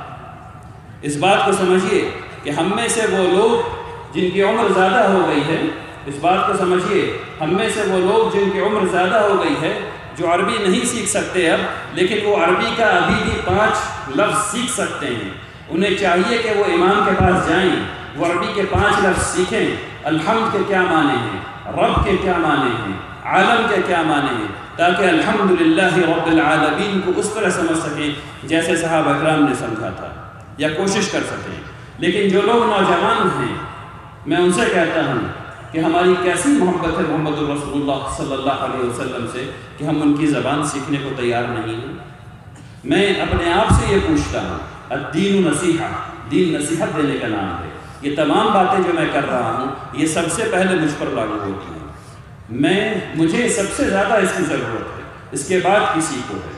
اس بات کو سمجھیے کہ ہم میں سے وہ لوگ جن کی عمر زیادہ ہو گئی ہے، اس بات کو سمجھیے ہم میں سے وہ لوگ جن کی عمر زیادہ ہو گئی ہے، جو عربی نہیں سیکھ سکتے اب، لیکن وہ عربی کا ابھی بھی 5 لفظ سیکھ سکتے ہیں۔ انہیں چاہیے کہ وہ امام کے پاس جائیں، وہ عربی کے 5 لفظ سیکھیں۔ الحمد کے کیا معنی ہیں، رب کے کیا معنی ہیں، عالم کے کیا معنی ہیں، تاکہ الحمدللہ رب العالمین کو اس طرح سمجھ سکیں جیسے صحابہ اکرام نے سمجھا تھا، یا کوشش کر سکیں۔ لیکن جو لوگ نوجوان ہیں، میں ان سے کہتا ہوں کہ ہماری کیسی محبت ہے محمد رسول اللہ صلی اللہ علیہ وسلم سے کہ ہم ان کی زبان سیکھنے کو تیار نہیں ہیں۔ میں اپنے آپ سے یہ پوچھتا ہوں، الدین نصیحہ، دین نصیحت دینے کا نام ہے۔ یہ تمام باتیں جو میں کر رہا ہوں یہ سب سے پہلے مجھ پر لاگو ہوتی ہیں۔ مجھے سب سے زیادہ اس کی ضرورت ہے، اس کے بعد کسی کو ہے۔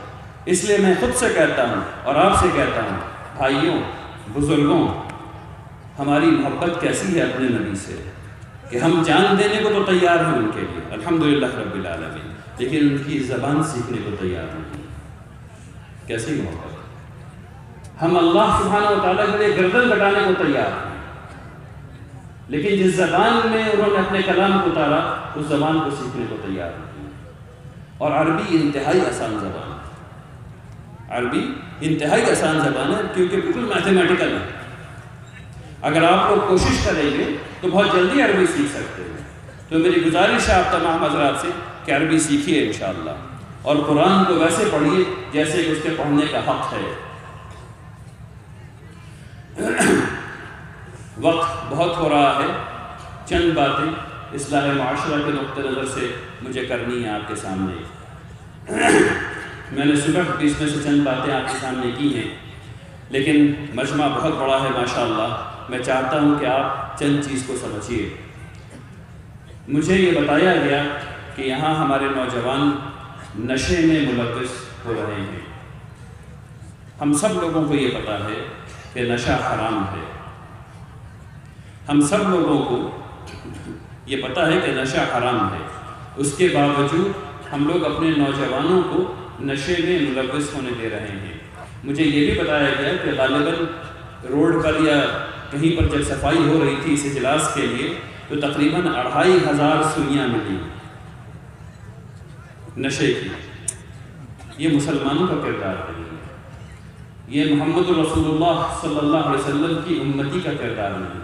اس لیے میں خود سے کہتا ہوں اور آپ سے کہتا ہوں، بھائیوں بزرگوں ہماری محبت کیسی ہے اپنے نبی سے کہ ہم جان دینے کو تو تیار ہیں ان کے لیے الحمدللہ رب العالمین، لیکن ان کی زبان سیکھنے کو تیار نہیں۔ کیسی محبت! ہم اللہ سبحانہ و تعالیٰ کے لیے گردن کٹانے کو تیار ہیں، لیکن جس زبان میں انہوں نے اپنے کلام کو اتارا اس زبان کو سیکھنے کو تیار نہیں۔ اور عربی انتہائی آسان زبان ہے، عربی انتہائی آسان زبان ہے کیونکہ بالکل میتھمیٹیکل ہے۔ اگر آپ لوگ کوشش کریں گے تو بہت جلدی عربی سیکھ سکتے ہیں۔ تو میری گزارش ہے آپ تمام حضرات سے کہ عربی سیکھیے انشاءاللہ، اور قرآن کو ویسے پڑھیے جیسے کہ اس کے پڑھنے کا حق ہے۔ وقت بہت ہو رہا ہے، چند باتیں اصلاح معاشرہ کے نقطہ نظر سے مجھے کرنی ہے آپ کے سامنے۔ میں نے صبح اس میں سے چند باتیں آپ کے سامنے کی ہیں، لیکن مجمع بہت بڑا ہے ماشاءاللہ، میں چاہتا ہوں کہ آپ چند چیز کو سمجھیے۔ مجھے یہ بتایا گیا کہ یہاں ہمارے نوجوان نشے میں ملوث ہو رہے ہیں۔ ہم سب لوگوں کو یہ پتہ ہے کہ نشہ حرام ہے، ہم سب لوگوں کو یہ پتہ ہے کہ نشہ حرام ہے، اس کے باوجود ہم لوگ اپنے نوجوانوں کو نشے میں ملوث ہونے دے رہے ہیں۔ مجھے یہ بھی بتایا گیا کہ غالباً روڈ پر یا کہیں پر جب صفائی ہو رہی تھی اس اجلاس کے لیے تو تقریباً 2500 سوئیاں ملی نشے کی۔ یہ مسلمانوں کا کردار نہیں ہے، یہ محمد رسول اللہ صلی اللہ علیہ وسلم کی امتی کا کردار نہیں ہے۔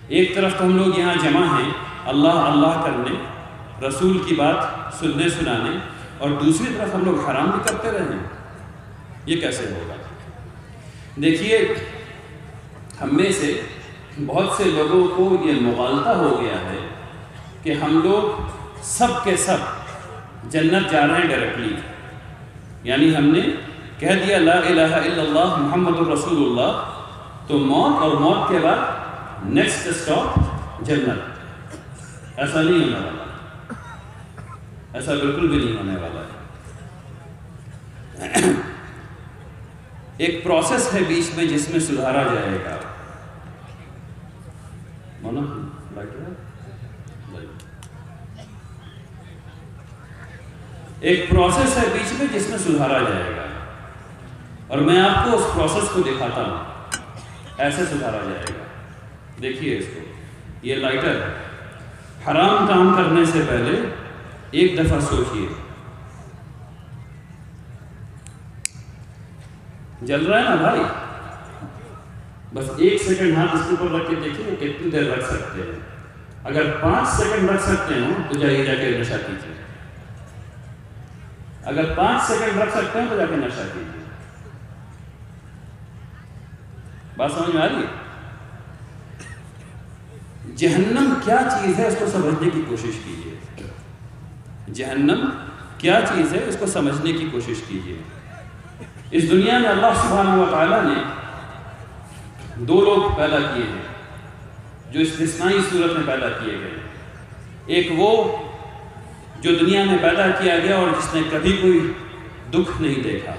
ایک طرف تو ہم لوگ یہاں جمع ہیں اللہ اللہ کرنے، رسول کی بات سننے سنانے، اور دوسری طرف ہم لوگ حرام بھی کرتے رہے ہیں۔ یہ کیسے ہوگا؟ دیکھیے، ہم میں سے بہت سے لوگوں کو یہ مغالطہ ہو گیا ہے کہ ہم لوگ سب کے سب جنت جا رہے ہیں ڈائریکٹلی، یعنی ہم نے کہہ دیا لا الہ الا اللہ محمد الرسول اللہ تو موت، اور موت کے بعد نیکسٹ اسٹاپ جنت۔ ایسا نہیں ہونے والا، ایسا بالکل بھی نہیں ہونے والا ہے۔ ایک پروسیس ہے بیچ میں جس میں سدھارا جائے گا۔ ایک پروسیس ہے بیچ میں جس میں سدھارا جائے گا، اور میں آپ کو اس پروسیس کو دکھاتا ہوں۔ ایسے سدھارا جائے گا، دیکھیے اس کو، یہ لائٹر ہے۔ حرام کام کرنے سے پہلے ایک دفعہ سوچئے، جل رہا ہے نا بھائی؟ بس 1 سیکنڈ ہاتھ اس کے اوپر رکھ کے دیکھیں کتنی دیر رکھ سکتے ہیں۔ اگر 5 سیکنڈ رکھ سکتے ہیں تو جائیے جا کے نشہ کیجیے، اگر 5 سیکنڈ رکھ سکتے ہیں تو جا کے نشہ کیجیے۔ بات سمجھ میں آ رہی ہے؟ جہنم کیا چیز ہے اس کو سمجھنے کی کوشش کیجیے، جہنم کیا چیز ہے اس کو سمجھنے کی کوشش کیجیے۔ اس دنیا میں اللہ سبحانہ و تعالیٰ نے 2 لوگ پیدا کیے ہیں جو استثنائی صورت میں پیدا کیے گئے ہیں۔ ایک وہ جو دنیا میں پیدا کیا گیا اور جس نے کبھی کوئی دکھ نہیں دیکھا،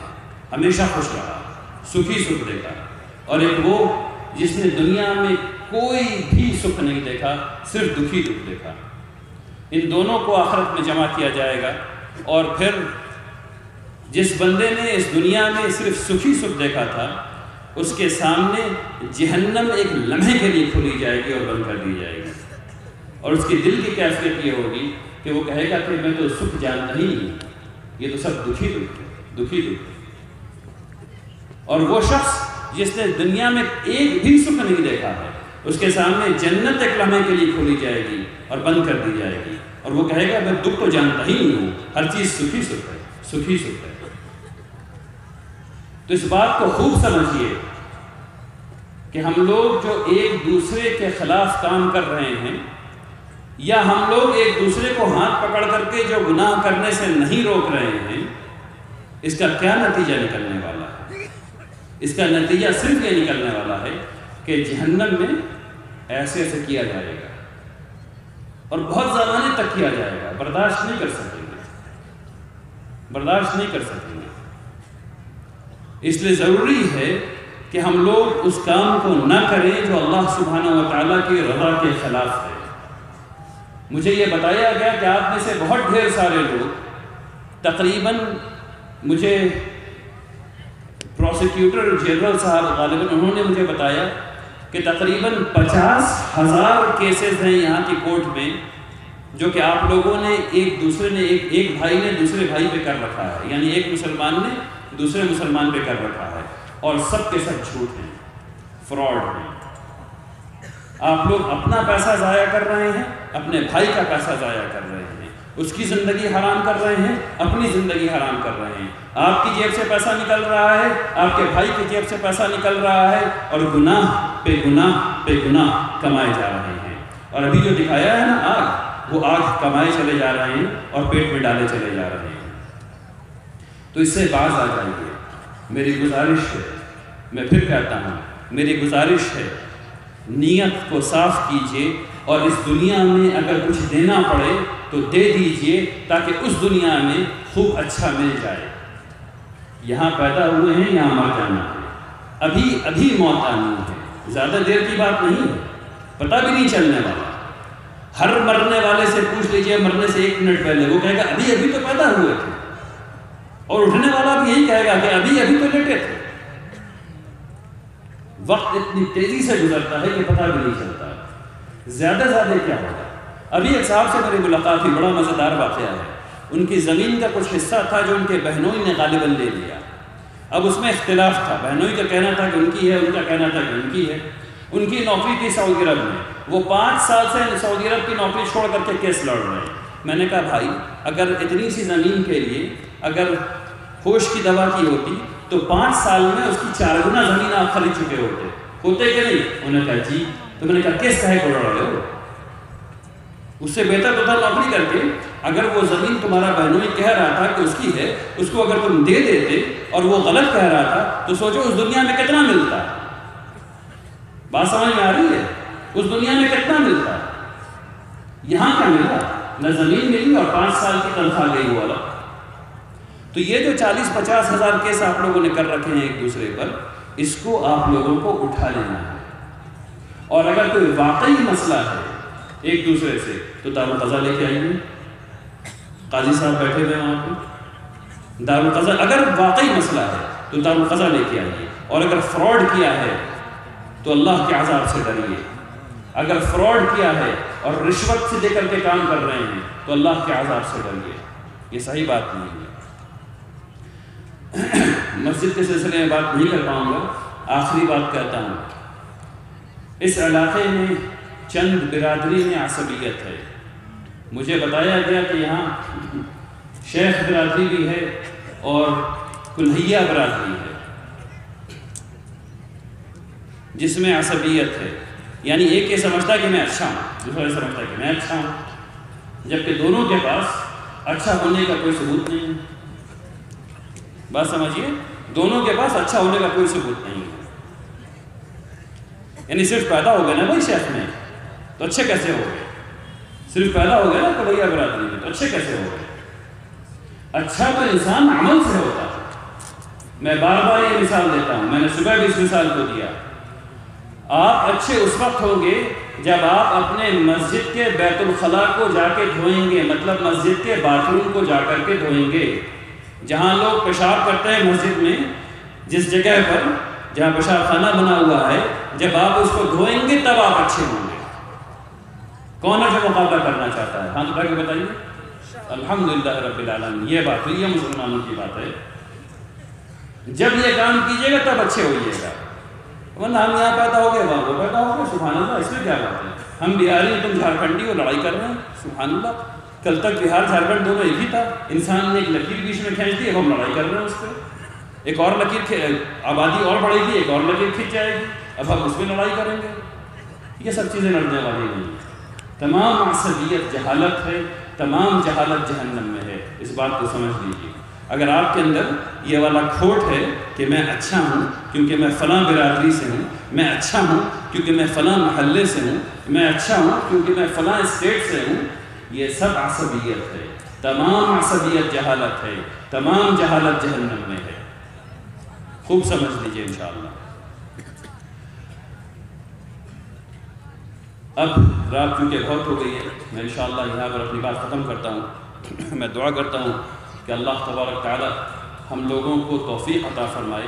ہمیشہ خوش رہا، سکھی سکھ دیکھا، اور ایک وہ جس نے دنیا میں کوئی بھی سکھ نہیں دیکھا، صرف دکھی دکھ دیکھا۔ ان دونوں کو آخرت میں جمع کیا جائے گا، اور پھر جس بندے نے اس دنیا میں صرف سکھی سکھ دیکھا تھا اس کے سامنے جہنم ایک لمحے کے لیے کھولی جائے گی اور بند کر دی جائے گی، اور اس کی دل کی کیفیت یہ ہوگی کہ وہ کہے گا کہ میں تو سکھ جانتا ہی نہیں، یہ تو سب دکھی دکھ ہے، دکھی دکھ ہے۔ اور وہ شخص جس نے دنیا میں ایک بھی سکھ نہیں دیکھا ہے اس کے سامنے جنت ایک لمحے کے لیے کھولی جائے گی اور بند کر دی جائے گی، اور وہ کہے گا میں دکھ تو جانتا ہی نہیں ہوں، ہر چیز سکھی سکھ ہے، سکھی سکھ ہے۔ تو اس بات کو خوب سمجھیے کہ ہم لوگ جو ایک دوسرے کے خلاف کام کر رہے ہیں، یا ہم لوگ ایک دوسرے کو ہاتھ پکڑ کر کے جو گناہ کرنے سے نہیں روک رہے ہیں، اس کا کیا نتیجہ نکلنے والا ہے؟ اس کا نتیجہ صرف یہ نکلنے والا ہے کہ جہنم میں ایسے ایسے کیا جائے گا، اور بہت زمانے تک کیا جائے گا، برداشت نہیں کر سکیں گے، برداشت نہیں کر سکیں گے۔ اس لیے ضروری ہے کہ ہم لوگ اس کام کو نہ کریں جو اللہ سبحانہ و تعالیٰ کی رضا کے خلاف ہے۔ مجھے یہ بتایا گیا کہ آپ میں سے بہت ڈھیر سارے لوگ، تقریباً مجھے پروسیکیوٹر جنرل صاحب غالباً انہوں نے مجھے بتایا کہ تقریباً 50,000 کیسز ہیں یہاں کی کورٹ میں جو کہ آپ لوگوں نے ایک بھائی نے دوسرے بھائی پہ کر رکھا ہے، یعنی ایک مسلمان نے دوسرے مسلمان پہ کر رکھا ہے، اور سب کے سب جھوٹ ہیں، فراڈ ہیں۔ آپ لوگ اپنا پیسہ ضائع کر رہے ہیں، اپنے بھائی کا پیسہ ضائع کر رہے ہیں، اس کی زندگی حرام کر رہے ہیں، اپنی زندگی حرام کر رہے ہیں۔ آپ کی جیب سے پیسہ نکل رہا ہے، آپ کے بھائی کی جیب سے پیسہ نکل رہا ہے، اور گناہ پہ گناہ پہ گناہ کمائے جا رہے ہیں۔ اور ابھی جو دکھایا ہے نا آگ، وہ آگ کمائے چلے جا رہے ہیں اور پیٹ میں ڈالے چلے جا رہے ہیں۔ تو اس سے باز آ جائیے۔ میری گزارش ہے، میں پھر کہتا ہوں، میری گزارش ہے، نیت کو صاف کیجئے، اور اس دنیا میں اگر کچھ دینا پڑے تو دے دیجئے تاکہ اس دنیا میں خوب اچھا مل جائے۔ یہاں پیدا ہوئے ہیں، یہاں مر جانا ہے، ابھی موت آنی ہے، زیادہ دیر کی بات نہیں ہے، پتہ بھی نہیں چلنے والا۔ ہر مرنے والے سے پوچھ لیجئے مرنے سے 1 منٹ پہلے، وہ کہے گا ابھی تو پیدا ہوئے تھے، اور اٹھنے والا بھی یہی کہے گا کہ ابھی تو لیٹے تھے۔ وقت اتنی تیزی سے گزرتا ہے کہ پتہ بھی نہیں چلتا زیادہ کیا ہوگا۔ ابھی ایک صاحب سے میری ملاقات ہوئی، بڑا مزیدار واقعہ ہے۔ ان کی زمین کا کچھ حصہ تھا جو ان کے بہنوئی نے غالباً لے لیا۔ اب اس میں اختلاف تھا، بہنوئی کا کہنا تھا کہ ان کی ہے، ان کا کہنا تھا کہ ان کی ہے۔ ان کی نوکری تھی سعودی عرب میں، وہ 5 سال سے سعودی عرب کی نوکری چھوڑ کر کے کیس لڑ رہے ہیں۔ میں نے کہا بھائی، اگر اتنی سی زمین کے لیے اگر ہوش کی دوا کی ہوتی تو 5 سال میں اس کی 4 گنا زمین آپ خرید چکے ہوتے کہ نہیں؟ انہوں نے کہا جی۔ تو میں نے کہا کیس کہے کو لڑ رہے ہو؟ اس سے بہتر تو تھا نوکری کر کے اگر وہ زمین تمہارا بہنوئی کہہ رہا تھا کہ اس کی ہے، اس کو اگر تم دے دیتے اور وہ غلط کہہ رہا تھا تو سوچو اس دنیا میں کتنا ملتا۔ بات سمجھ میں آ رہی ہے؟ اس دنیا میں کتنا ملتا؟ یہاں کیا ملا؟ نہ زمین ملی اور 5 سال کی تنخواہ گئی والا۔ تو یہ جو 40-50 ہزار کیس آپ لوگوں نے کر رکھے ہیں ایک دوسرے پر، اس کو آپ لوگوں کو اٹھا لینا ہے۔ اور اگر کوئی واقعی مسئلہ ہے ایک دوسرے سے تو دارالقضا لے کے آئیے۔ قاضی صاحب بیٹھے ہوئے وہاں پہ، دارالقضا اگر واقعی مسئلہ ہے تو دارالقضا لے کے آئیے۔ اور اگر فراڈ کیا ہے تو اللہ کے عذاب سے ڈریے۔ اگر فراڈ کیا ہے اور رشوت سے دے کر کے کام کر رہے ہیں تو اللہ کے عذاب سے ڈریے۔ یہ صحیح بات نہیں ہے۔ مسجد کے سلسلے میں بات نہیں کر پاؤں گا، آخری بات کہتا ہوں۔ اس علاقے میں چند برادری میں عصبیت ہے۔ مجھے بتایا گیا کہ یہاں شیخ برادری بھی ہے اور کلہیا برادری ہے جس میں عصبیت ہے، یعنی ایک یہ سمجھتا ہے کہ میں اچھا ہوں، دوسرا یہ سمجھتا ہے کہ میں اچھا ہوں، جبکہ دونوں کے پاس اچھا ہونے کا کوئی ثبوت نہیں ہے۔ بات سمجھیے، دونوں کے پاس اچھا ہونے کا کوئی ثبوت نہیں ہے۔ یعنی صرف پیدا ہو گئے نا بھائی شیخ میں تو اچھے کیسے ہو گئے؟ صرف پیدا ہو گئے نا کلہیا برادری میں تو اچھے کیسے ہو گئے؟ اچھا تو انسان عمل سے ہوتا ہے۔ میں بار بار یہ مثال دیتا ہوں، میں نے صبح بھی اس مثال کو دیا۔ آپ اچھے اس وقت ہوں گے جب آپ اپنے مسجد کے بیت الخلاء کو جا کے دھوئیں گے، مطلب مسجد کے باتھ روم کو جا کر کے دھوئیں گے۔ جہاں لوگ پیشاب کرتے ہیں مسجد میں، جس جگہ پر جہاں پیشاب خانہ بنا ہوا ہے، جب آپ اس کو دھوئیں گے تب آپ اچھے ہوں گے۔ کون ہے جو مقابلہ کرنا چاہتا ہے؟ ہاتھ اٹھا کے بتائیے۔ الحمدللہ رب العالمین، یہ بات ہوئی ہے، مسلمانوں کی بات ہے۔ جب یہ کام کیجیے گا تب اچھے ہوئیے گا، ورنہ ہم یہاں پیدا ہو گئے وہاں وہ پیدا ہو گئے، سبحان اللہ، اس میں کیا بات ہے؟ ہم بہاری تم جھارکھنڈی ہو، لڑائی کر رہے ہیں، سبحان اللہ۔ کل تک بہار جھارکھنڈ دونوں ایک ہی تھا، انسان نے ایک لکیر بیچ میں کھینچ دی، اب ہم لڑائی کر رہے ہیں اس پہ۔ ایک اور لکیر، آبادی اور بڑھے گی، ایک اور لکیر کھینچ جائے گی، اب ہم اس پہ لڑائی کریں گے۔ یہ سب چیزیں لڑنے والی نہیں۔ تمام عصبیت جہالت ہے، تمام جہالت جہنم میں ہے، اس بات کو سمجھ لیجیے۔ اگر آپ کے اندر یہ والا کھوٹ ہے کہ میں اچھا ہوں کیونکہ میں فلاں برادری سے ہوں، میں اچھا ہوں کیونکہ میں فلاں محلے سے ہوں، میں اچھا ہوں کیونکہ میں فلاں اسٹیٹ سے ہوں، یہ سب عصبیت ہے۔ تمام عصبیت جہالت ہے، تمام جہالت جہنم میں ہے۔ خوب سمجھ لیجیے انشاءاللہ۔ اب رات چونکہ بہت ہو گئی ہے، میں انشاءاللہ یہاں پر اپنی بات ختم کرتا ہوں۔ میں دعا کرتا ہوں کہ اللہ تبارک تعالی ہم لوگوں کو توفیق عطا فرمائے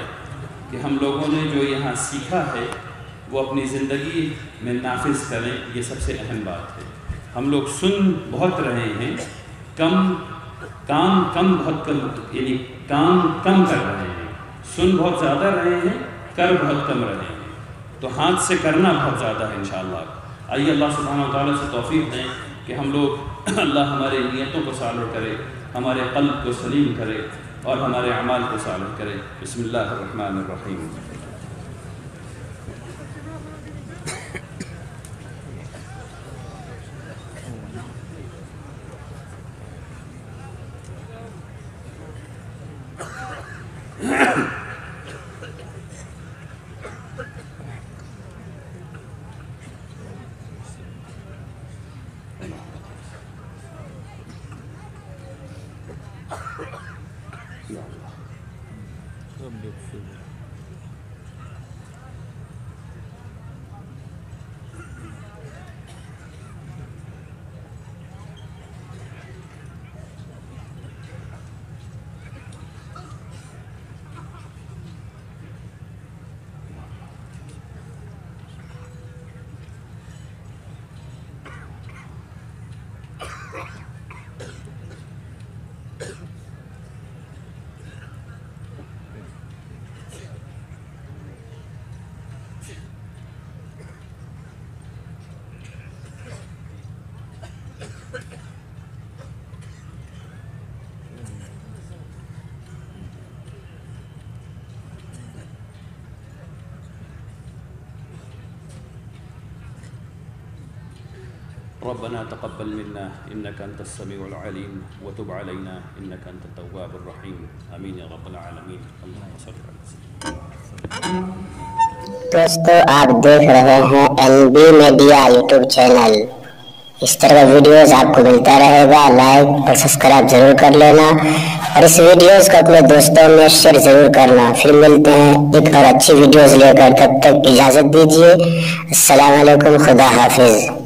کہ ہم لوگوں نے جو یہاں سیکھا ہے وہ اپنی زندگی میں نافذ کریں، یہ سب سے اہم بات ہے۔ ہم لوگ سن بہت رہے ہیں، کام بہت کم، یعنی کام کم کر رہے ہیں، سن بہت زیادہ رہے ہیں، کر بہت کم رہے ہیں، تو ہاتھ سے کرنا بہت زیادہ ہے انشاءاللہ۔ آئیے اللہ سبحانہ و تعالیٰ سے توفیق دیں کہ ہم لوگ اللہ ہمارے نیتوں کو صالح کرے، ہمارے قلب کو سلیم کرے اور ہمارے اعمال کو صالح کرے۔ بسم اللہ الرحمن الرحیم۔ ربنا تقبل منا إنك أنت السميع العليم وتب علينا إنك أنت التواب الرحيم آمين يا رب العالمين اللهم صل على سيدنا۔ دوستو آپ دیکھ رہے ہیں NB میڈیا یوٹیوب چینل، اس طرح ویڈیوز آپ کو ملتا رہے گا، لائک اور سبسکرائب ضرور کر لینا اور اس ویڈیوز کو اپنے دوستوں میں شیئر ضرور کرنا۔ پھر ملتے ہیں ایک اور اچھی ویڈیوز لے کر، تب تک اجازت دیجیے، السلام علیکم، خدا حافظ۔